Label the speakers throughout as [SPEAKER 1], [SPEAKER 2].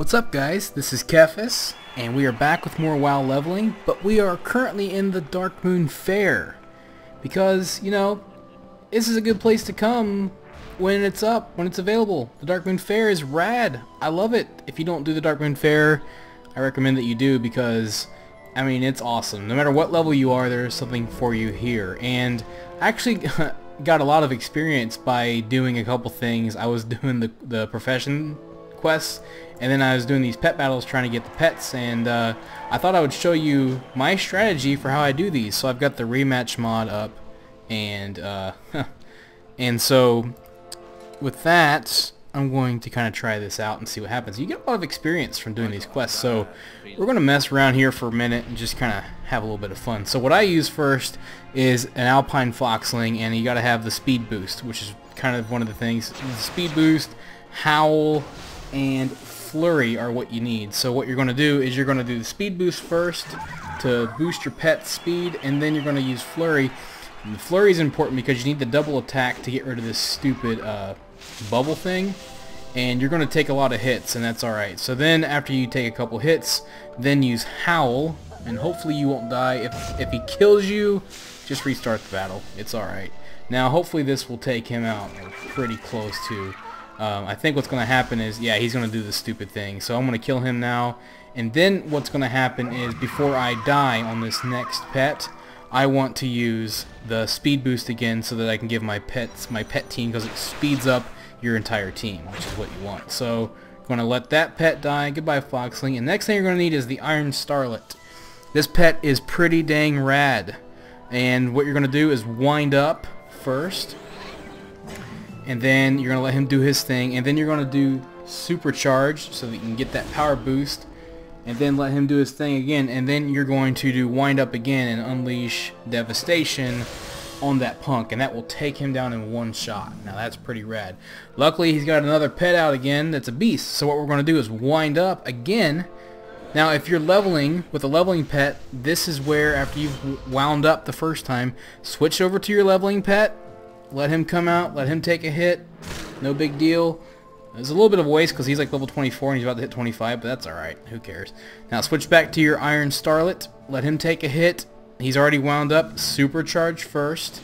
[SPEAKER 1] What's up, guys? This is Kephas, and we are back with more WoW leveling, but we are currently in the Darkmoon Faire because, you know, this is a good place to come when it's up, when it's available. The Darkmoon Faire is rad. I love it. If you don't do the Darkmoon Faire, I recommend that you do because, I mean, it's awesome. No matter what level you are, there's something for you here. And I actually got a lot of experience by doing a couple things. I was doing the profession quests, and then I was doing these pet battles trying to get the pets, and I thought I would show you my strategy for how I do these. So I've got the rematch mod up, and and so with that, I'm going to kind of try this out and see what happens. You get a lot of experience from doing these quests, so we're going to mess around here for a minute and just kind of have a little bit of fun. So what I use first is an Alpine Foxling, and you got to have the speed boost, which is kind of one of the things. The speed boost, howl, and flurry are what you need. So what you're going to do is you're going to do the speed boost first to boost your pet's speed, and then you're going to use flurry. And the flurry is important because you need the double attack to get rid of this stupid bubble thing, and you're going to take a lot of hits, and that's alright. So then after you take a couple hits, then use howl, and hopefully you won't die. If he kills you, just restart the battle. It's alright. Now hopefully this will take him out pretty close to. I think what's going to happen is, yeah, he's going to do this stupid thing. So I'm going to kill him now, and then what's going to happen is before I die on this next pet, I want to use the speed boost again so that I can give my pet team, because it speeds up your entire team, which is what you want. So I'm going to let that pet die. Goodbye, Foxling. And next thing you're going to need is the Iron Starlet. This pet is pretty dang rad. And what you're going to do is wind up first, and then you're going to let him do his thing, and then you're going to do supercharge so that you can get that power boost, and then let him do his thing again, and then you're going to do wind up again and unleash devastation on that punk, and that will take him down in one shot. Now that's pretty rad. Luckily he's got another pet out again that's a beast, so what we're going to do is wind up again. Now if you're leveling with a leveling pet, this is where after you've wound up the first time, switch over to your leveling pet, let him come out, let him take a hit, no big deal. There's a little bit of a waste because he's like level 24 and he's about to hit 25, but that's alright, who cares. Now switch back to your Iron Starlet, let him take a hit. He's already wound up, supercharge first,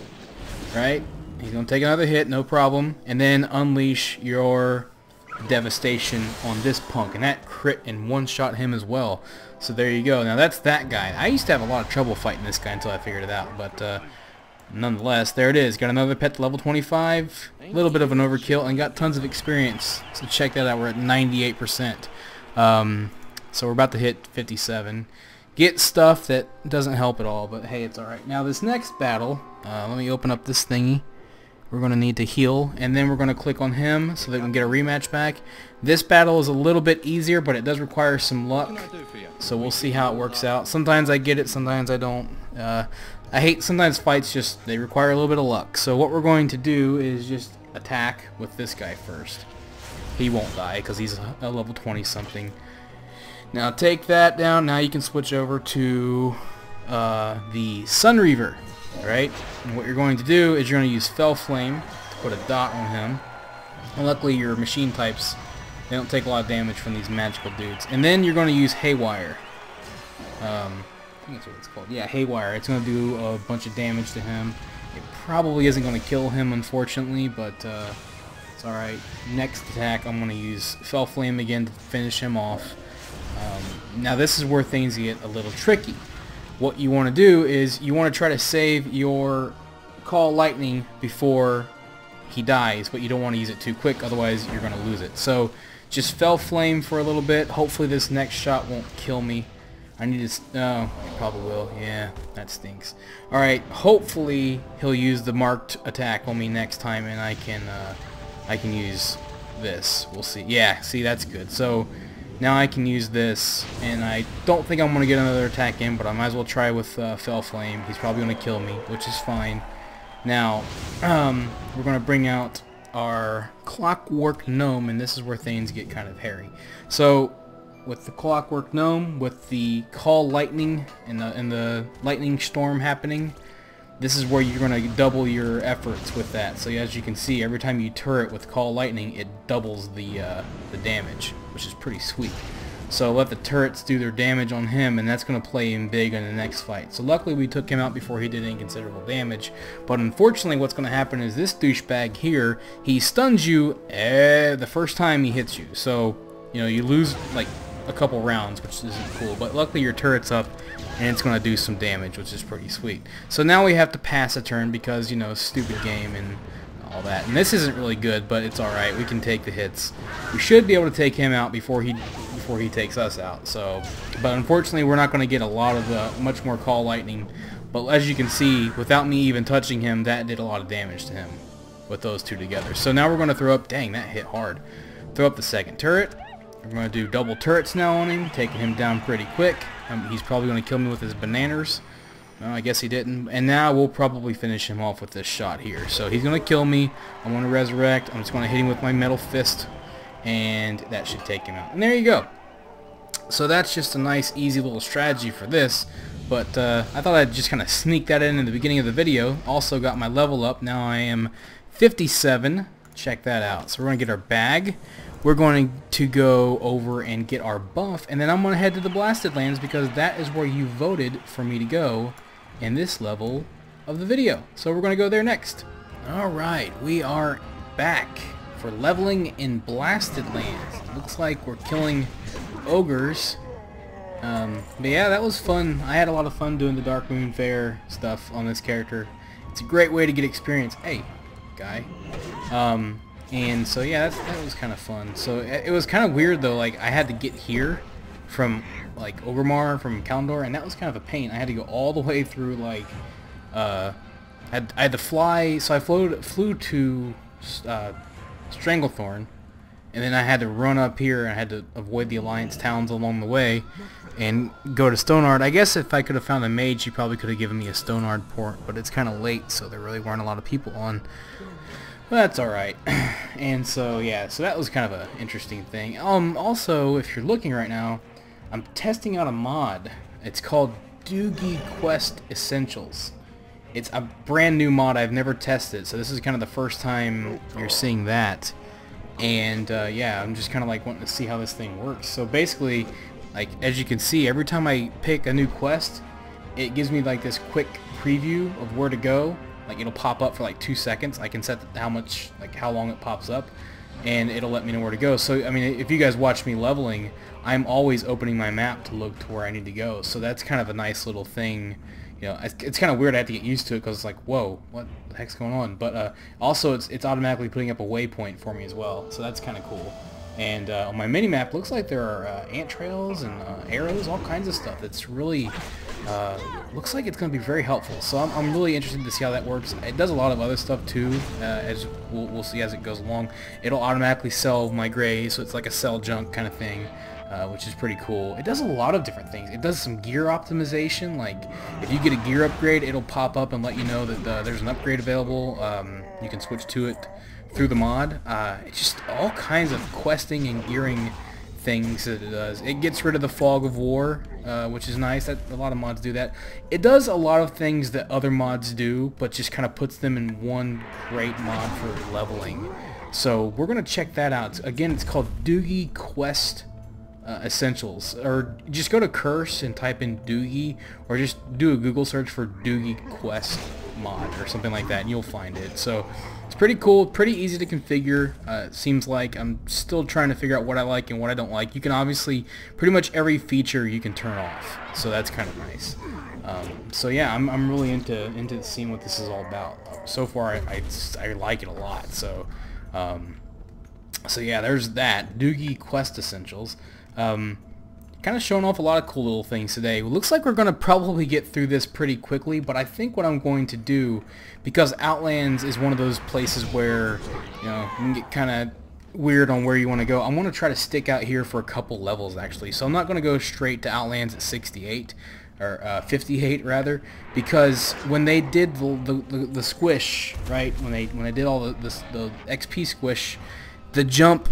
[SPEAKER 1] right? He's going to take another hit, no problem, and then unleash your devastation on this punk, and that crit and one-shot him as well. So there you go. Now that's that guy. I used to have a lot of trouble fighting this guy until I figured it out, but nonetheless, there it is. Got another pet to level 25. A little bit of an overkill, and got tons of experience. So check that out. We're at 98%. So we're about to hit 57. Get stuff that doesn't help at all, but hey, it's alright. Now this next battle, let me open up this thingy. We're going to need to heal, and then we're going to click on him so that we can get a rematch back. This battle is a little bit easier, but it does require some luck, so we'll see how it works out. Sometimes I get it, sometimes I don't. I hate sometimes fights just, they require a little bit of luck. So what we're going to do is just attack with this guy first. He won't die because he's a level 20 something. Now take that down. Now you can switch over to the Sun Reaver. Alright, and what you're going to do is you're going to use Fell Flame to put a dot on him. And luckily your machine types, they don't take a lot of damage from these magical dudes. And then you're going to use Haywire. I think that's what it's called. Yeah, Haywire. It's going to do a bunch of damage to him. It probably isn't going to kill him, unfortunately, but it's alright. Next attack, I'm going to use Fell Flame again to finish him off. Now this is where things get a little tricky. What you want to do is you want to try to save your Call Lightning before he dies, but you don't want to use it too quick, otherwise you're going to lose it. So just Fell Flame for a little bit. Hopefully this next shot won't kill me. I need to... oh, it probably will. Yeah, that stinks. Alright, hopefully he'll use the marked attack on me next time, and I can use this. We'll see. Yeah, see, that's good. So now I can use this, and I don't think I'm going to get another attack in, but I might as well try with Fell Flame. He's probably going to kill me, which is fine. Now, we're going to bring out our Clockwork Gnome, and this is where things get kind of hairy. So, with the Clockwork Gnome, with the Call Lightning and the Lightning Storm happening, this is where you're going to double your efforts with that. So as you can see, every time you turret with Call Lightning, it doubles the damage, which is pretty sweet. So let the turrets do their damage on him, and that's going to play him big in the next fight. So luckily we took him out before he did any considerable damage. But unfortunately what's going to happen is this douchebag here, he stuns you the first time he hits you. So, you know, you lose like a couple rounds, which isn't cool. But luckily your turret's up, and it's going to do some damage, which is pretty sweet. So now we have to pass a turn because, you know, stupid game and all that. And this isn't really good, but it's alright. We can take the hits. We should be able to take him out before he takes us out. So, but unfortunately we're not going to get a lot of much more Call Lightning. But as you can see, without me even touching him, that did a lot of damage to him with those two together. So now we're going to throw up, dang, that hit hard. Throw up the second turret. We're going to do double turrets now on him, taking him down pretty quick. He's probably going to kill me with his bananas. No, I guess he didn't. And now we'll probably finish him off with this shot here. So he's going to kill me. I'm going to resurrect. I'm just going to hit him with my metal fist. And that should take him out. And there you go. So that's just a nice, easy little strategy for this. But I thought I'd just kind of sneak that in the beginning of the video. Also got my level up. Now I am 57. Check that out. So we're going to get our bag. We're going to go over and get our buff, and then I'm going to head to the Blasted Lands because that is where you voted for me to go in this level of the video. So we're going to go there next. Alright, we are back for leveling in Blasted Lands. Looks like we're killing ogres. But yeah, that was fun. I had a lot of fun doing the Darkmoon Faire stuff on this character. It's a great way to get experience. Hey, guy. And so yeah, that was kind of fun. So it was kind of weird though, like I had to get here from like Orgrimmar from Kalimdor, and that was kind of a pain. I had to go all the way through like I had to fly, so I flew to Stranglethorn, and then I had to run up here and I had to avoid the Alliance towns along the way and go to Stonard. I guess if I could have found a mage, he probably could have given me a Stonard port, but it's kind of late, so there really weren't a lot of people on. Well, that's alright. And so yeah, so that was kind of an interesting thing. Also, if you're looking right now, I'm testing out a mod. It's called Doogie Quest Essentials. It's a brand new mod. I've never tested, so this is kind of the first time you're seeing that. And yeah, I'm just kind of like wanting to see how this thing works. So basically, like as you can see, every time I pick a new quest, it gives me like this quick preview of where to go. Like it'll pop up for like 2 seconds. I can set how long it pops up, and it'll let me know where to go. So I mean, if you guys watch me leveling, I'm always opening my map to look to where I need to go. So that's kind of a nice little thing. You know, it's kind of weird. I have to get used to it because it's like, whoa, what the heck's going on? But also it's automatically putting up a waypoint for me as well. So that's kind of cool. And on my mini map, looks like there are ant trails and arrows, all kinds of stuff. It's really looks like it's going to be very helpful. So I'm really interested to see how that works. It does a lot of other stuff too, as we'll see as it goes along. It'll automatically sell my gray, so it's like a sell junk kind of thing, which is pretty cool. It does a lot of different things. It does some gear optimization. Like if you get a gear upgrade, it'll pop up and let you know that there's an upgrade available. You can switch to it through the mod. It's just all kinds of questing and gearing things that it does. It gets rid of the fog of war, which is nice. A lot of mods do that. It does a lot of things that other mods do, but just kind of puts them in one great mod for leveling. So we're going to check that out. Again, it's called Doogie Quest Essentials. Or just go to Curse and type in Doogie, or just do a Google search for Doogie Quest mod or something like that, and you'll find it. So it's pretty cool, pretty easy to configure. It seems like I'm still trying to figure out what I like and what I don't like. You can obviously, pretty much every feature you can turn off, so that's kind of nice. So yeah, I'm really into seeing what this is all about. So far, I like it a lot. So so yeah, there's that Doogie Quest Essentials. Kind of showing off a lot of cool little things today. It looks like we're going to probably get through this pretty quickly, but I think what I'm going to do, because Outlands is one of those places where, you know, you can get kind of weird on where you want to go. I'm going to try to stick out here for a couple levels actually. So I'm not going to go straight to Outlands at 68 or 58 rather, because when they did the squish, right? When they did all the XP squish, the jump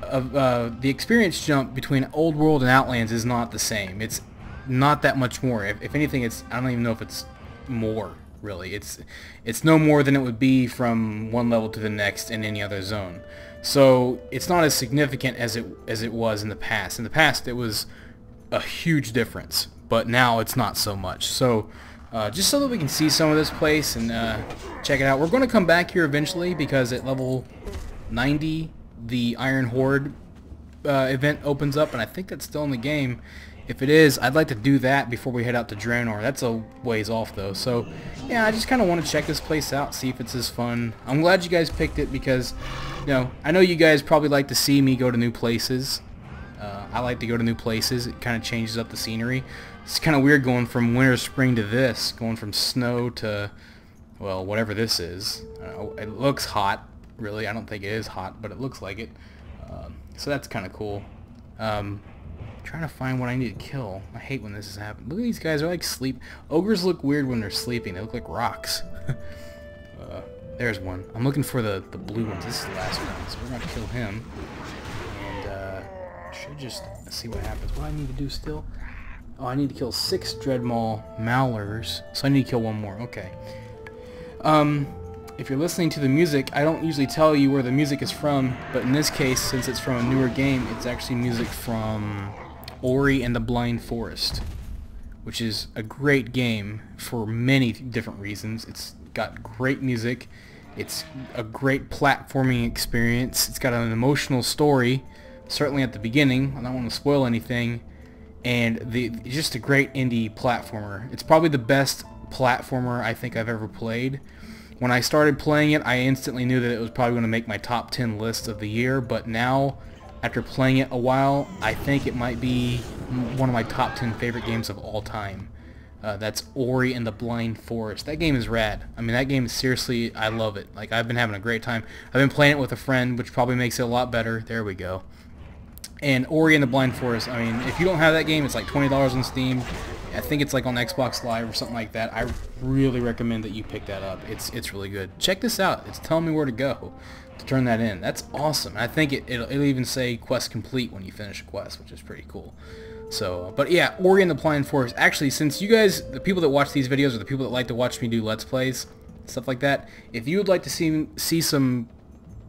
[SPEAKER 1] of the experience jump between Old World and Outlands is not the same. It's not that much more. If anything, it's, I don't even know if it's more. really. It's no more than it would be from one level to the next in any other zone. So it's not as significant as it was in the past. In the past, it was a huge difference, but now it's not so much. So just so that we can see some of this place and check it out, we're going to come back here eventually, because at level 90 the Iron Horde event opens up, and I think that's still in the game. If it is, I'd like to do that before we head out to Draenor. That's a ways off though. So yeah, I just kind of want to check this place out, see if it's as fun. I'm glad you guys picked it, because I know you guys probably like to see me go to new places. I like to go to new places. It kind of changes up the scenery. It's kind of weird going from winter, spring to this, going from snow to, well, whatever this is. It looks hot, really. I don't think it is hot, but it looks like it. So that's kind of cool. Trying to find what I need to kill. I hate when this is happening. Look at these guys. They're like sleep. Ogres look weird when they're sleeping. They look like rocks. There's one. I'm looking for the blue ones. This is the last one, so we're going to kill him. And should just see what happens. What I need to do still? Oh, I need to kill 6 Dreadmaw Maulers. So I need to kill one more. Okay. If you're listening to the music, I don't usually tell you where the music is from, but in this case, since it's from a newer game, it's actually music from Ori and the Blind Forest, which is a great game for many different reasons. It's got great music, it's a great platforming experience, it's got an emotional story, certainly at the beginning. I don't want to spoil anything, and it's just a great indie platformer. It's probably the best platformer I think I've ever played. When I started playing it, I instantly knew that it was probably going to make my top 10 list of the year, but now, after playing it a while, I think it might be one of my top 10 favorite games of all time. That's Ori and the Blind Forest. That game is rad. I mean, that game is seriously, I love it. Like, I've been having a great time. I've been playing it with a friend, which probably makes it a lot better. There we go. And Ori and the Blind Forest, I mean, if you don't have that game, it's like $20 on Steam. I think it's like on Xbox Live or something like that. I really recommend that you pick that up. It's really good. Check this out. It's telling me where to go to turn that in. That's awesome. I think it'll even say quest complete when you finish a quest, which is pretty cool. So, but yeah, Ori and the Blind Forest. Actually, since you guys, the people that watch these videos, or the people that like to watch me do Let's Plays, stuff like that, if you would like to see some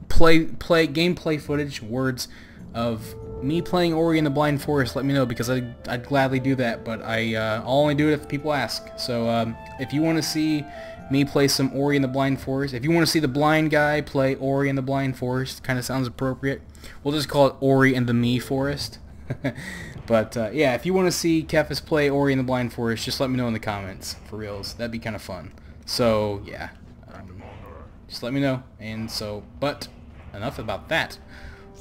[SPEAKER 1] gameplay footage, words of me playing Ori and the Blind Forest, let me know, because I'd gladly do that, but I'll only do it if people ask. So if you want to see me play some Ori and the Blind Forest, if you want to see the blind guy play Ori and the Blind Forest, kind of sounds appropriate, we'll just call it Ori and the Me Forest. But yeah, if you want to see Kephas play Ori and the Blind Forest, just let me know in the comments, for reals. That'd be kind of fun. So yeah, just let me know. And so, but enough about that.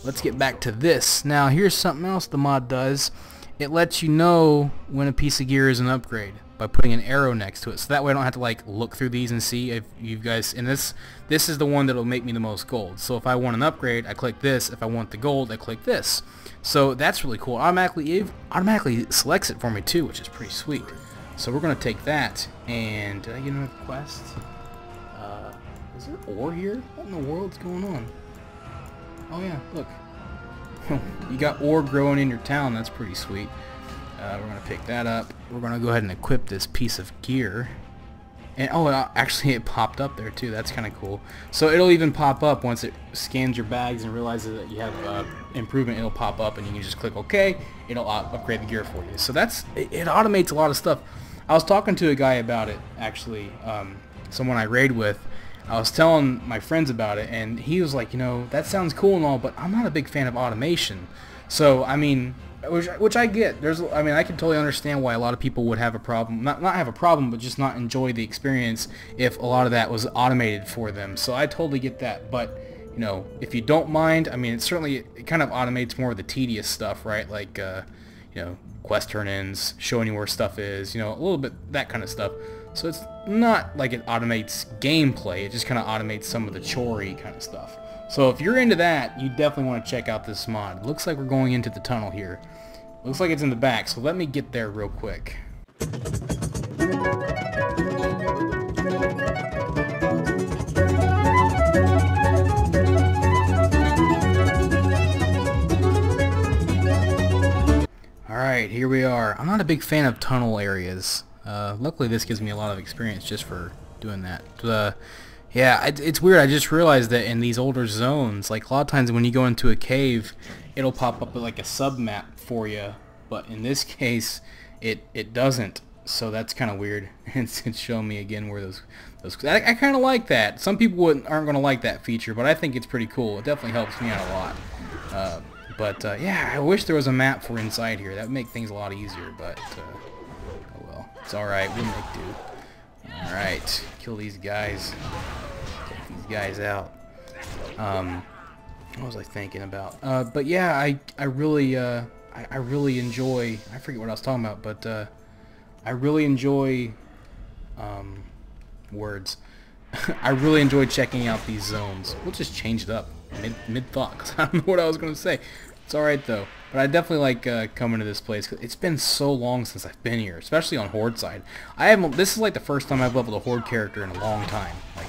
[SPEAKER 1] Let's get back to this. Now, here's something else the mod does. It lets you know when a piece of gear is an upgrade by putting an arrow next to it. So that way I don't have to like look through these and see if you guys, and this is the one that'll make me the most gold. So if I want an upgrade, I click this. If I want the gold, I click this. So that's really cool. It automatically selects it for me too, which is pretty sweet. So we're going to take that, and did I get another quest? Is there ore here? What in the world's going on? Oh yeah, look. You got ore growing in your town. That's pretty sweet. We're going to pick that up. We're going to go ahead and equip this piece of gear. And oh, actually it popped up there too. That's kind of cool. So it'll even pop up once it scans your bags and realizes that you have improvement. It'll pop up and you can just click OK. It'll upgrade the gear for you. So it automates a lot of stuff. I was talking to a guy about it, actually, someone I raid with. I was telling my friends about it, and he was like, you know, that sounds cool and all, but I'm not a big fan of automation. So, I mean, which I get. I mean, I can totally understand why a lot of people would have a problem, not have a problem, but just not enjoy the experience if a lot of that was automated for them. So I totally get that. But, you know, if you don't mind, I mean, it kind of automates more of the tedious stuff, right? Like, you know, quest turn-ins, showing you where stuff is, you know, a little bit that kind of stuff. So it's not like it automates gameplay, it just kind of automates some of the chore-y kind of stuff. So if you're into that, you definitely want to check out this mod. Looks like we're going into the tunnel here. Looks like it's in the back, so let me get there real quick. Alright, here we are. I'm not a big fan of tunnel areas. Luckily this gives me a lot of experience just for doing that. Yeah, it's weird. I just realized that in these older zones, like a lot of times when you go into a cave, it'll pop up with like a sub map for you, but in this case, it doesn't. So that's kind of weird. It's showing me again where those. I kind of like that. Some people aren't going to like that feature, but I think it's pretty cool. It definitely helps me out a lot. Yeah, I wish there was a map for inside here. That would make things a lot easier. But oh well, it's all right. We'll make do. All right, kill these guys. Take these guys out. What was I thinking about? But yeah, I really enjoy. I forget what I was talking about, but I really enjoy words. I really enjoy checking out these zones. We'll just change it up mid thought because I don't know what I was gonna say. It's all right though. But I definitely like coming to this place. 'Cause it's been so long since I've been here, especially on Horde side. This is like the first time I've leveled a Horde character in a long time, like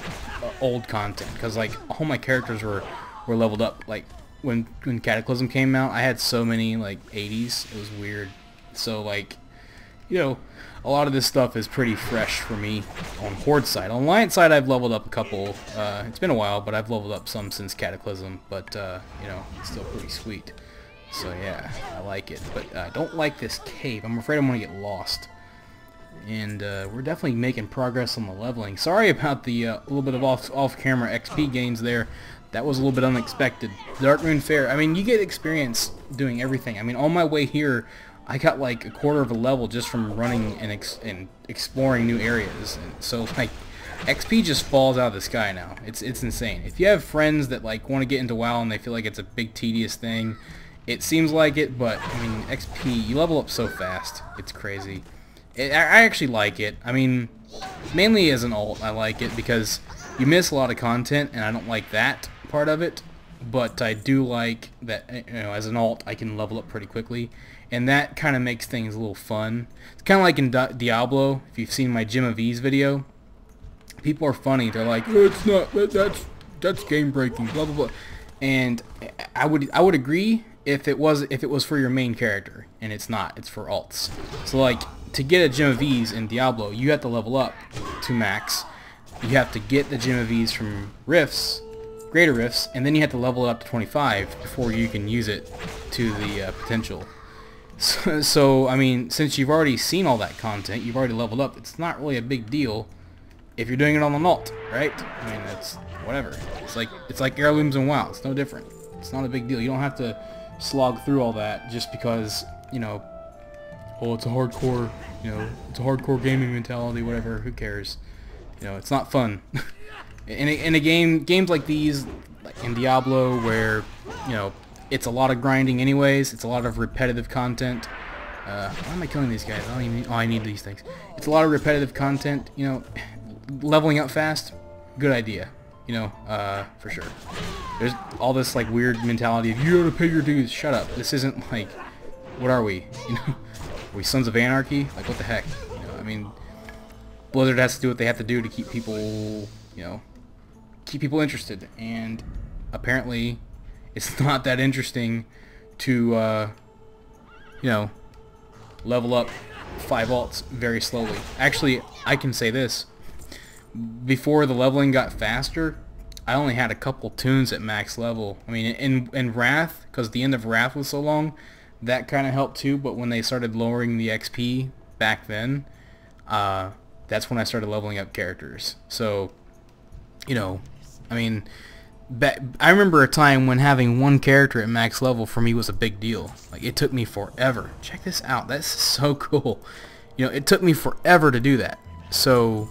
[SPEAKER 1] old content. Because like all my characters were leveled up. Like when Cataclysm came out, I had so many like 80s. It was weird. So like, you know, a lot of this stuff is pretty fresh for me on Horde side. On Alliance side, I've leveled up a couple. It's been a while, but I've leveled up some since Cataclysm. But you know, it's still pretty sweet. So yeah, I like it. But I don't like this cave. I'm afraid I'm gonna get lost. And we're definitely making progress on the leveling. Sorry about the little bit of off-camera XP gains there. That was a little bit unexpected. Darkmoon Faire. I mean, you get experience doing everything. I mean, on my way here, I got like a quarter of a level just from running and exploring new areas. And so like XP just falls out of the sky now. It's insane. If you have friends that like want to get into WoW and they feel like it's a big tedious thing, it seems like it, but I mean XP, you level up so fast. It's crazy. I actually like it. I mean, mainly as an alt I like it because you miss a lot of content and I don't like that part of it. But I do like that, you know, as an alt I can level up pretty quickly. And that kind of makes things a little fun. It's kind of like in Diablo. If you've seen my Gym of Ease video, people are funny. They're like, oh, it's not. That's game breaking. Blah blah blah. And I would agree if it was for your main character, and it's not. It's for alts. So like to get a Gym of Ease in Diablo, you have to level up to max. You have to get the Gym of Ease from rifts, greater rifts, and then you have to level it up to 25 before you can use it to the potential. So, I mean, since you've already seen all that content, you've already leveled up, it's not really a big deal if you're doing it on an alt, right? I mean, that's whatever. It's like heirlooms and WoW. It's no different. It's not a big deal. You don't have to slog through all that just because, you know, oh, it's a hardcore, you know, it's a hardcore gaming mentality, whatever. Who cares? You know, it's not fun. in a games like these, like in Diablo, where, you know, it's a lot of grinding anyways. It's a lot of repetitive content. Why am I killing these guys? I need these things. It's a lot of repetitive content. You know, leveling up fast, good idea. You know, for sure. There's all this like weird mentality of you gotta pay your dues. Shut up. This isn't like, what are we? You know, are we Sons of Anarchy? Like what the heck? You know, I mean, Blizzard has to do what they have to do to keep people, you know, keep people interested, and apparently it's not that interesting to, you know, level up 5 alts very slowly. Actually, I can say this. Before the leveling got faster, I only had a couple tunes at max level. I mean, in Wrath, because the end of Wrath was so long, that kind of helped too, but when they started lowering the XP back then, that's when I started leveling up characters. So, you know, I mean, I remember a time when having one character at max level for me was a big deal. Like, it took me forever. Check this out. That's so cool. You know, it took me forever to do that. So,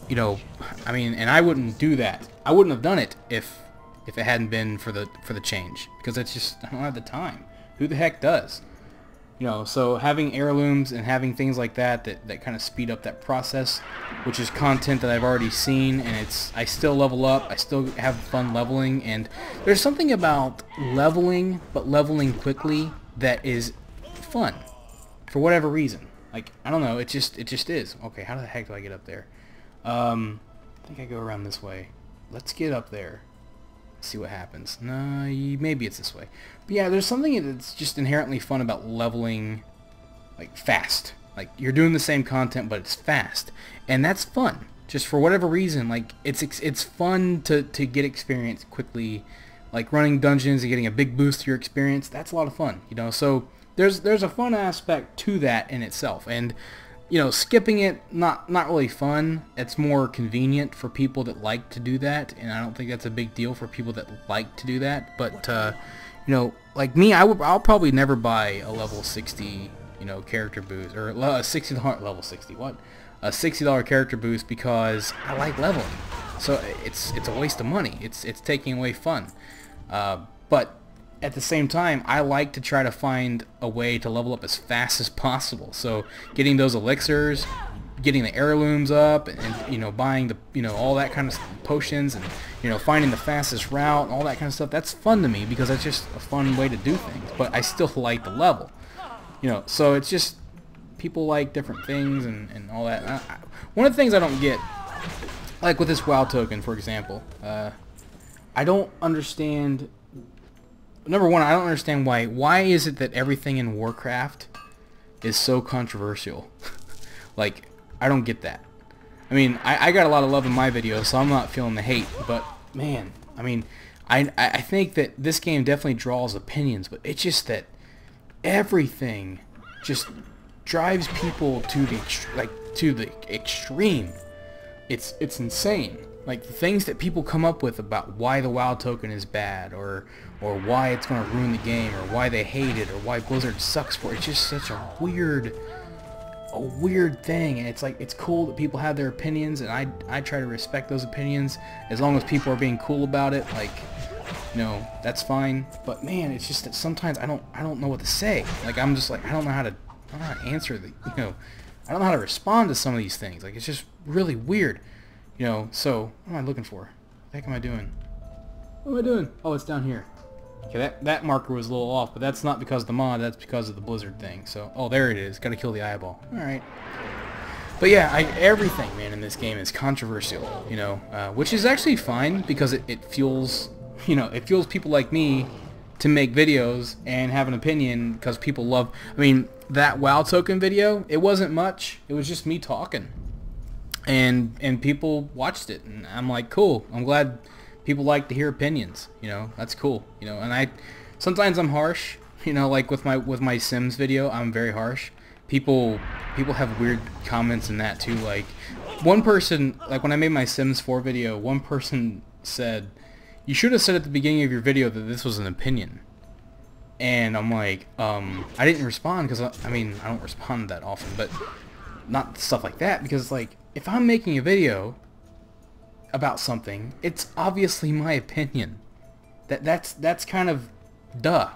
[SPEAKER 1] you know, I mean, and I wouldn't do that. I wouldn't have done it if it hadn't been for the change, because it's just, I don't have the time. Who the heck does? You know, so having heirlooms and having things like that kind of speed up that process, which is content that I've already seen, and I still level up, I still have fun leveling, and there's something about leveling, but leveling quickly, that is fun, for whatever reason. Like, I don't know, it just is. Okay, how the heck do I get up there? I think I go around this way. Let's get up there. See what happens. No, maybe it's this way. But yeah, there's something that's just inherently fun about leveling, like, fast. Like, you're doing the same content, but it's fast. And that's fun. just for whatever reason, like it's fun to get experience quickly, like running dungeons and getting a big boost to your experience. That's a lot of fun, you know. So there's a fun aspect to that in itself, and you know, skipping it, not really fun. It's more convenient for people that like to do that, and I don't think that's a big deal for people that like to do that. But you know, like me, I'll probably never buy a level 60, you know, character boost, or a $60 level 60. What? A $60 character boost, because I like leveling. So it's a waste of money. It's taking away fun. But at the same time, I like to try to find a way to level up as fast as possible. So getting those elixirs, getting the heirlooms up, and you know, buying the, you know, all that kind of potions, and you know, finding the fastest route, and all that kind of stuff. That's fun to me because that's just a fun way to do things. But I still like the level, you know. So it's just people like different things and all that. One of the things I don't get, like with this WoW token, for example, I don't understand. Number one, I don't understand why is it that everything in Warcraft is so controversial? Like, I don't get that. I mean, I got a lot of love in my videos, so I'm not feeling the hate, but man, I mean, I think that this game definitely draws opinions, but it's just that everything just drives people to the extreme. It's insane. Like, the things that people come up with about why the WoW token is bad, or why it's going to ruin the game, or why they hate it, or why Blizzard sucks for it. It's just such a weird thing, and it's like, it's cool that people have their opinions, and I try to respect those opinions as long as people are being cool about it. Like, you know, that's fine. But man, it's just that sometimes I don't know what to say. Like, I'm just like, I don't know how to answer the, you know, I don't know how to respond to some of these things. Like, it's just really weird. You know, so what am I looking for? What the heck am I doing? What am I doing? Oh, it's down here. Okay, that marker was a little off, but that's not because of the mod, that's because of the Blizzard thing. So, oh, there it is. Gotta kill the eyeball. Alright. But yeah, everything, man, in this game is controversial, you know, which is actually fine, because it fuels, you know, it fuels people like me to make videos and have an opinion, because people love, I mean, that WoW token video, it wasn't much. It was just me talking. And people watched it, and I'm like, cool. I'm glad people like to hear opinions. You know, that's cool. You know, and sometimes I'm harsh. You know, like with my Sims video, I'm very harsh. People have weird comments in that too. Like, one person, like when I made my Sims 4 video, one person said, "You should have said at the beginning of your video that this was an opinion." And I'm like, I didn't respond, because I mean, I don't respond that often, but not stuff like that, because like, if I'm making a video about something, it's obviously my opinion. That's kind of duh.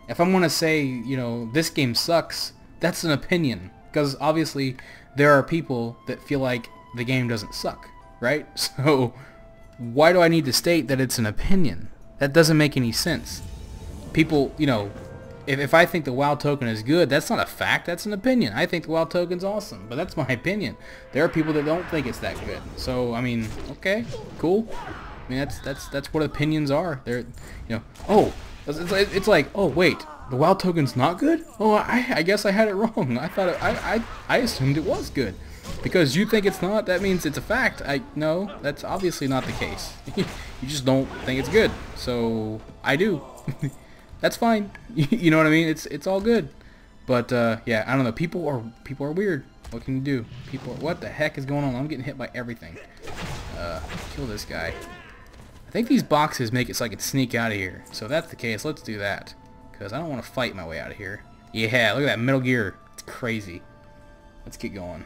[SPEAKER 1] If I'm gonna say, you know, this game sucks, that's an opinion, because obviously there are people that feel like the game doesn't suck, right? So why do I need to state that it's an opinion? That doesn't make any sense. People, you know, if I think the WoW token is good, that's not a fact, that's an opinion. I think the WoW token's awesome, but that's my opinion. There are people that don't think it's that good. So, I mean, okay, cool. I mean, that's what opinions are. They're, you know, oh, it's like, oh, wait, the WoW token's not good? Oh, I guess I had it wrong. I thought I assumed it was good. Because you think it's not, that means it's a fact. No, that's obviously not the case. You just don't think it's good. So, I do. That's fine. You know what I mean? It's all good. But yeah, I don't know. People are weird. What can you do? What the heck is going on? I'm getting hit by everything. Kill this guy. I think these boxes make it so I can sneak out of here. So if that's the case, let's do that, because I don't want to fight my way out of here. Yeah, look at that Metal Gear. It's crazy. Let's get going.